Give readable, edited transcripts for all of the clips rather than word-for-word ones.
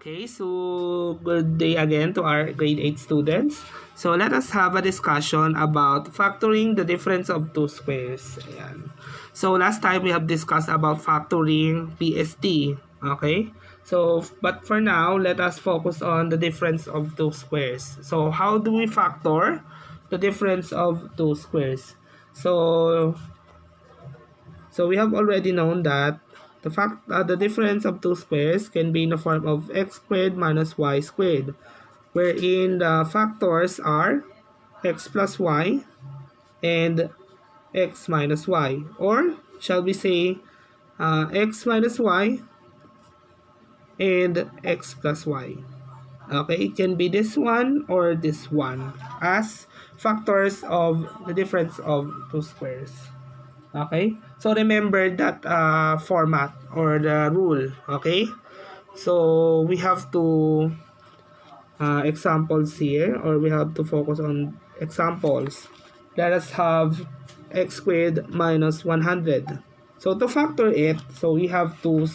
Okay, so good day again to our grade 8 students. So let us have a discussion about factoring the difference of two squares. Ayan. So last time we have discussed about factoring PST. Okay, so but for now, let us focus on the difference of two squares. So how do we factor the difference of two squares? So we have already known that the difference of two squares can be in the form of x squared minus y squared, wherein the factors are x plus y and x minus y, or shall we say x minus y and x plus y. Okay, it can be this one or this one as factors of the difference of two squares. Okay, so remember that format or the rule. Okay, so we have to examples here, or we have to focus on examples. Let us have x squared minus 100. So to factor it, so we have to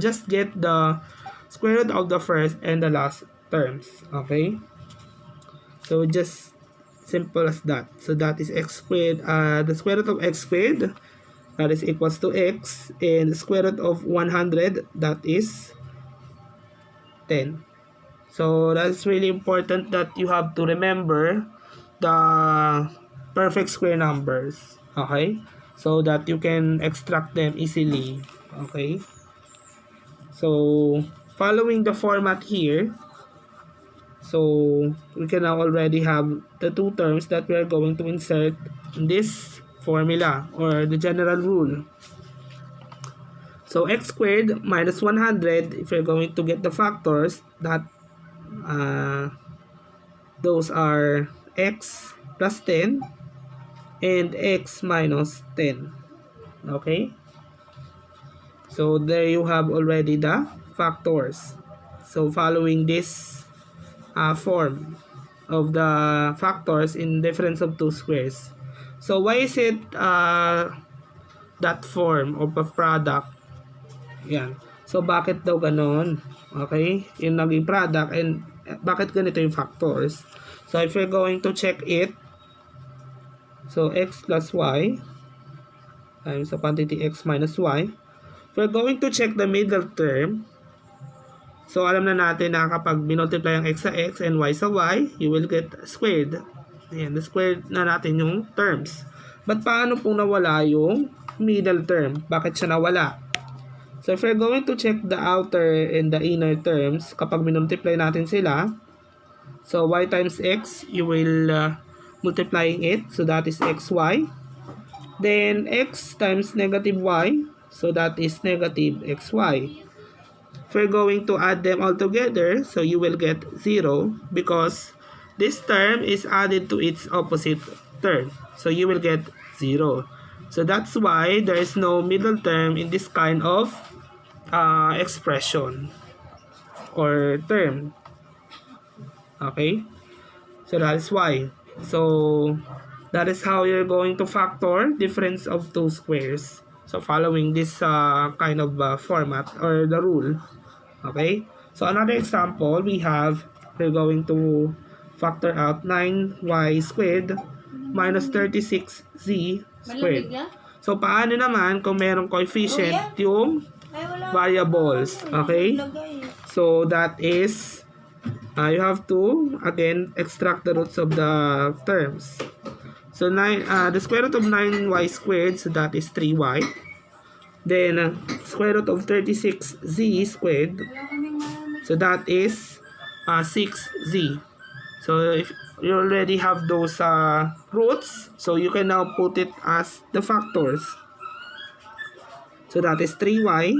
just get the square root of the first and the last terms. Okay, so just simple as that. So that is x squared, the square root of x squared, that is equals to x, and the square root of 100, that is 10. So that's really important that you have to remember the perfect square numbers, okay, so that you can extract them easily. Okay, so following the format here, so we can now already have the two terms that we are going to insert in this formula or the general rule. So x squared minus 100, if you're going to get the factors, that those are x plus 10 and x minus 10. Okay, so there you have already the factors. So following this form of the factors in difference of two squares. So why is it that form of a product? Yan. So bakit daw ganon? Okay, yung naging product, and bakit ganito yung factors? So if you're going to check it, so x plus y times the quantity x minus y. If we're going to check the middle term, so alam na natin na kapag binultiply ang x sa x and y sa y, you will get squared. Ayan, squared na natin yung terms. But paano kung nawala yung middle term? Bakit siya nawala? So if we're going to check the outer and the inner terms, kapag binultiply natin sila, so y times x, you will multiplying it, so that is xy. Then x times negative y, so that is negative xy. If we're going to add them all together, so you will get 0 because this term is added to its opposite term. So you will get 0. So that's why there is no middle term in this kind of expression or term. Okay? So that is why. So that is how you're going to factor difference of two squares. So following this kind of format or the rule. Okay, so another example we have, we're going to factor out 9y squared minus 36z squared. So paano naman kung merong coefficient yung variables? Okay, so that is you have to again extract the roots of the terms. So the square root of 9y squared, so that is 3y. Then square root of 36z squared, so that is 6z. So if you already have those roots, so you can now put it as the factors. So that is 3y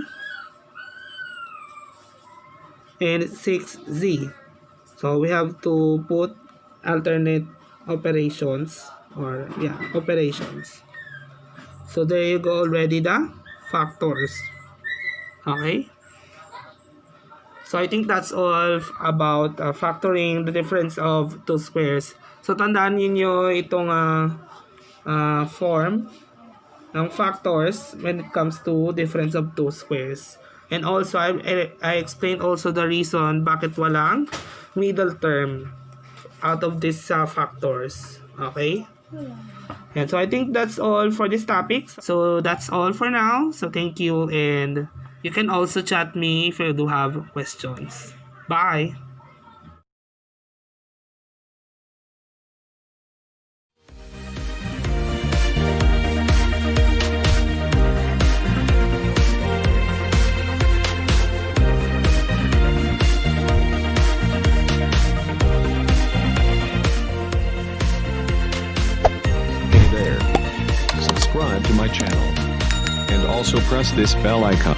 and 6z. So we have to put alternate operations, or operations. So there you go already the factors. Okay, so I think that's all about factoring the difference of two squares. So tandaan niyo itong form ng factors when it comes to difference of two squares. And also, I explained also the reason bakit walang middle term out of these factors. Okay? And so I think that's all for this topic. So that's all for now. So thank you, and you can also chat me if you do have questions. Bye! Hey there. Subscribe to my channel. And also press this bell icon.